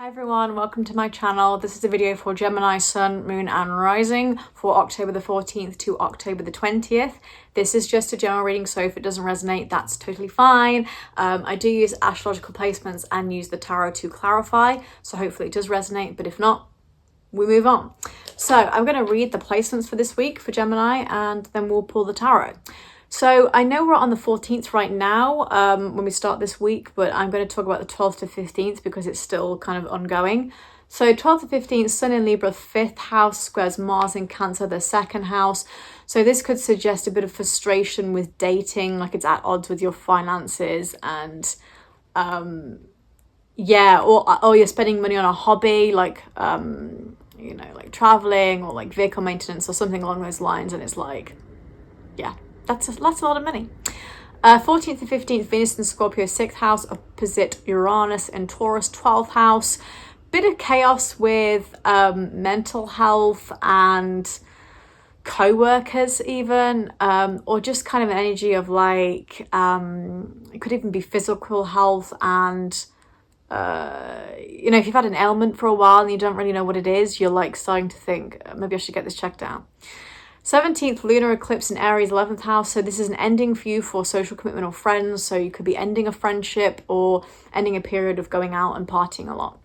Hi everyone, welcome to my channel. This is a video for Gemini Sun, Moon and Rising for October the 14th to October the 20th. This is just a general reading, so if it doesn't resonate, that's totally fine. I do use astrological placements and use the tarot to clarify, so hopefully it does resonate, but if not, we move on. So I'm going to read the placements for this week for Gemini and then we'll pull the tarot. So I know we're on the 14th right now when we start this week, but I'm going to talk about the 12th to 15th because it's still kind of ongoing. So 12th to 15th, Sun in Libra, 5th house, squares Mars in Cancer, the 2nd house. So this could suggest a bit of frustration with dating, like it's at odds with your finances and yeah, or you're spending money on a hobby like you know, like traveling or like vehicle maintenance or something along those lines, and it's like, yeah. That's a lot of money. 14th to 15th, Venus in Scorpio, 6th house, opposite Uranus in Taurus, 12th house. Bit of chaos with mental health and co-workers even, or just kind of an energy of like, it could even be physical health and, you know, if you've had an ailment for a while and you don't really know what it is, you're like starting to think, maybe I should get this checked out. 17th, lunar eclipse in Aries, 11th house. So this is an ending for you for social commitment or friends. So you could be ending a friendship or ending a period of going out and partying a lot.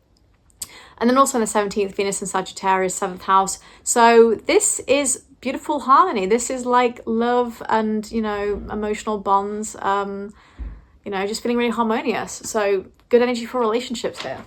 And then also on the 17th, Venus in Sagittarius, 7th house. So this is beautiful harmony. This is like love and, you know, emotional bonds, you know, just feeling really harmonious. So good energy for relationships here.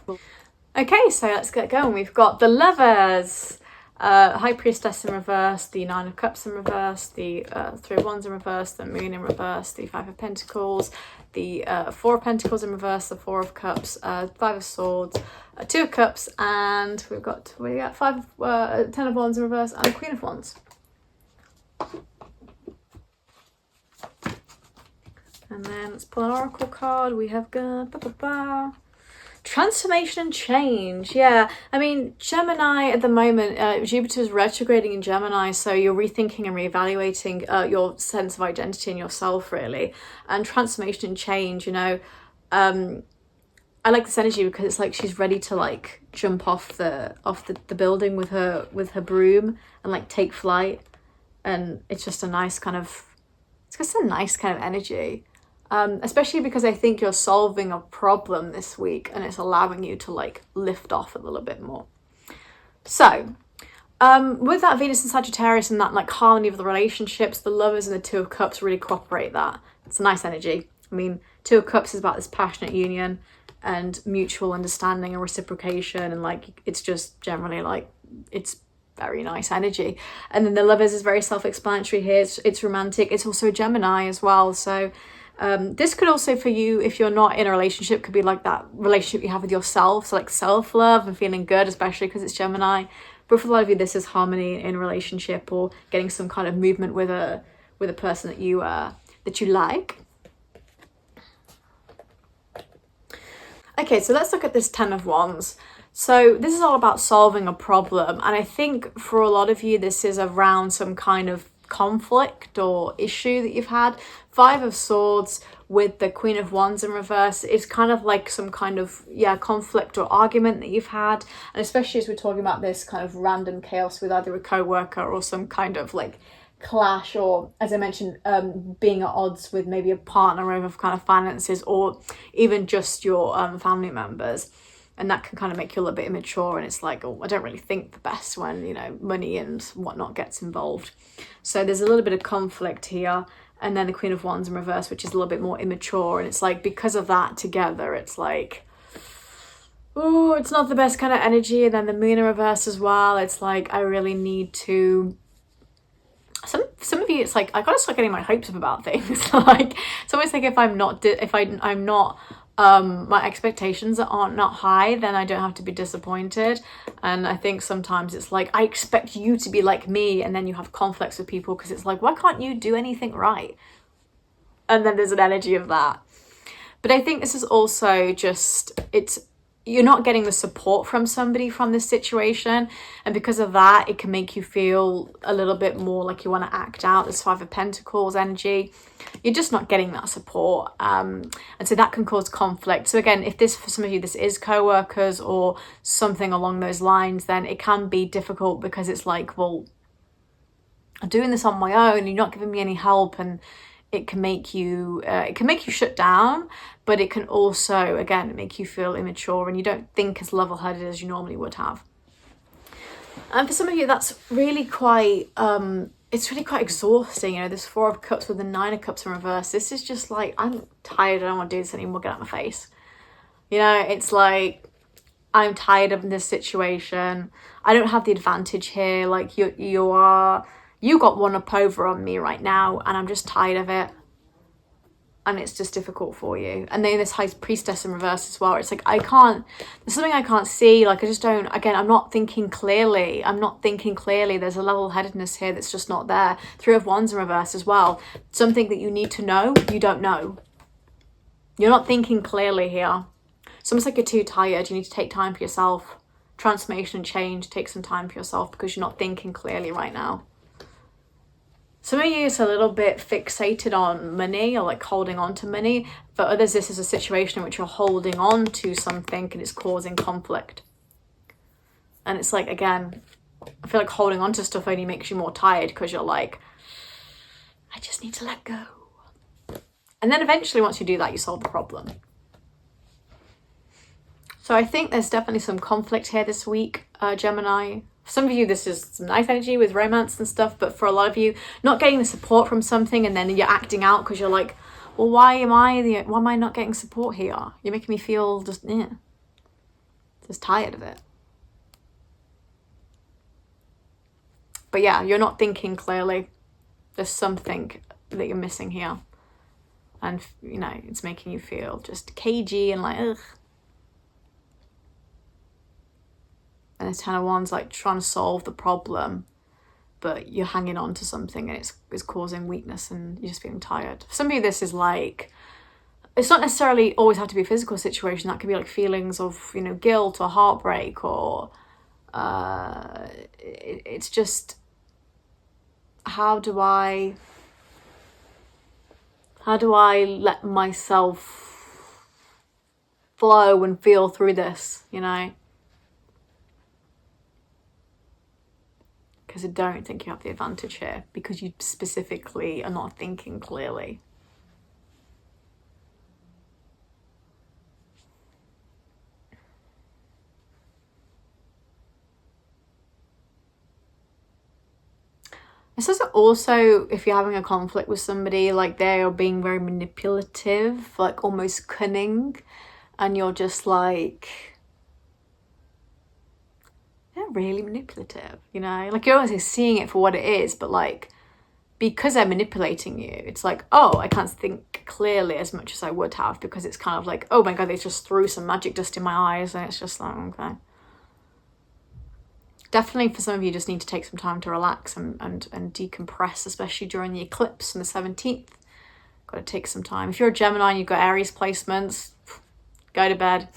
Okay, so let's get going. We've got the Lovers. High Priestess in reverse, the 9 of Cups in reverse, the 3 of Wands in reverse, the Moon in reverse, the 5 of Pentacles, the 4 of Pentacles in reverse, the 4 of Cups, 5 of Swords, 2 of Cups, and we've got 10 of Wands in reverse and the Queen of Wands. And then let's pull an Oracle card. We have got transformation and change. Yeah, I mean, Gemini at the moment, Jupiter's retrograding in Gemini, so you're rethinking and reevaluating your sense of identity in yourself, really. And transformation and change, you know, I like this energy because it's like she's ready to like jump off the building with her broom and like take flight, and it's just a nice kind of, it's just a nice kind of energy. Especially because I think you're solving a problem this week and it's allowing you to like lift off a little bit more. So with that Venus and Sagittarius and that like harmony of the relationships, the Lovers and the 2 of Cups really cooperate that. It's a nice energy. I mean, 2 of Cups is about this passionate union and mutual understanding and reciprocation, and like it's just generally like it's very nice energy. And then the Lovers is very self-explanatory here. It's romantic. It's also Gemini as well, so this could also, for you, if you're not in a relationship, could be like that relationship you have with yourself, so like self-love and feeling good, especially because it's Gemini. But for a lot of you, this is harmony in a relationship or getting some kind of movement with a person that you like. Okay, so let's look at this 10 of Wands. So this is all about solving a problem, and I think for a lot of you this is around some kind of conflict or issue that you've had. 5 of Swords with the Queen of Wands in reverse is kind of like some kind of, yeah, conflict or argument that you've had, and especially as we're talking about this kind of random chaos with either a co-worker or some kind of like clash, or as I mentioned, being at odds with maybe a partner over kind of finances or even just your family members. And that can kind of make you a little bit immature, and it's like, oh, I don't really think the best when, you know, money and whatnot gets involved. So there's a little bit of conflict here. And then the Queen of Wands in reverse, which is a little bit more immature. And it's like, because of that together, it's like, oh, it's not the best kind of energy. And then the Moon in reverse as well. It's like, I really need to, some of you, it's like, I gotta start getting my hopes up about things. Like, it's almost like if I'm not, my expectations are not high, then I don't have to be disappointed. And I think sometimes it's like, I expect you to be like me, and then you have conflicts with people because it's like, why can't you do anything right? And then there's an energy of that. But I think this is also just, it's you're not getting the support from somebody from this situation, and because of that it can make you feel a little bit more like you want to act out. This Five of Pentacles energy, you're just not getting that support, and so that can cause conflict. So again, if this, for some of you, this is co-workers or something along those lines, then it can be difficult because it's like, well, I'm doing this on my own, you're not giving me any help, and it can make you shut down, but it can also, again, make you feel immature and you don't think as level-headed as you normally would have. And for some of you, that's really quite, it's really quite exhausting. You know, this Four of Cups with the Nine of Cups in reverse. This is just like, I'm tired, I don't want to do this anymore, get out of my face. You know, it's like, I'm tired of this situation. I don't have the advantage here. Like, you got one up over on me right now, and I'm just tired of it, and it's just difficult for you. And then this High Priestess in reverse as well. It's like, there's something I can't see. Like, I just don't, again, I'm not thinking clearly. There's a level-headedness here that's just not there. Three of Wands in reverse as well. Something that you need to know, you don't know. You're not thinking clearly here. It's almost like you're too tired. You need to take time for yourself. Transformation and change, take some time for yourself because you're not thinking clearly right now. Some of you is a little bit fixated on money or like holding on to money. For others, this is a situation in which you're holding on to something and it's causing conflict. And it's like, again, I feel like holding on to stuff only makes you more tired because you're like, I just need to let go. And then eventually, once you do that, you solve the problem. So I think there's definitely some conflict here this week, Gemini. For some of you, this is some nice energy with romance and stuff, but for a lot of you, not getting the support from something and then you're acting out because you're like, well, why am I not getting support here? You're making me feel just tired of it. But yeah, you're not thinking clearly. There's something that you're missing here. And, you know, it's making you feel just cagey and like, ugh. And this Ten of Wands, like trying to solve the problem, but you're hanging on to something and it's causing weakness and you're just feeling tired. For some of you, this is like, it's not necessarily always have to be a physical situation. That could be like feelings of, you know, guilt or heartbreak or it's just, how do I let myself flow and feel through this, you know? Because I don't think you have the advantage here because you specifically are not thinking clearly. It says also, if you're having a conflict with somebody, like they are being very manipulative, like almost cunning, and you're just like, they're really manipulative, you know? Like, you're always seeing it for what it is, but like, because they're manipulating you, it's like, oh, I can't think clearly as much as I would have because it's kind of like, oh my God, they just threw some magic dust in my eyes, and it's just like, okay. Definitely for some of you, just need to take some time to relax and decompress, especially during the eclipse on the 17th. Got to take some time. If you're a Gemini and you've got Aries placements, go to bed.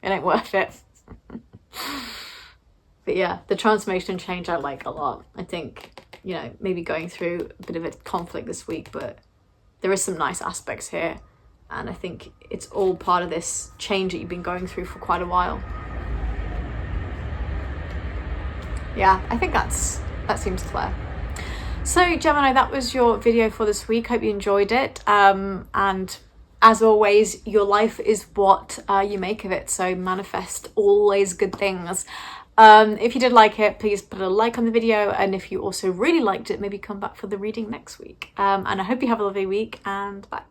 It ain't worth it. But yeah, the transformation and change I like a lot. I think, you know, maybe going through a bit of a conflict this week, but there is some nice aspects here. And I think it's all part of this change that you've been going through for quite a while. Yeah, I think that seems clear. So Gemini, that was your video for this week. Hope you enjoyed it. And as always, your life is what you make of it. So manifest always good things. If you did like it, please put a like on the video. And if you also really liked it, maybe come back for the reading next week. And I hope you have a lovely week, and bye.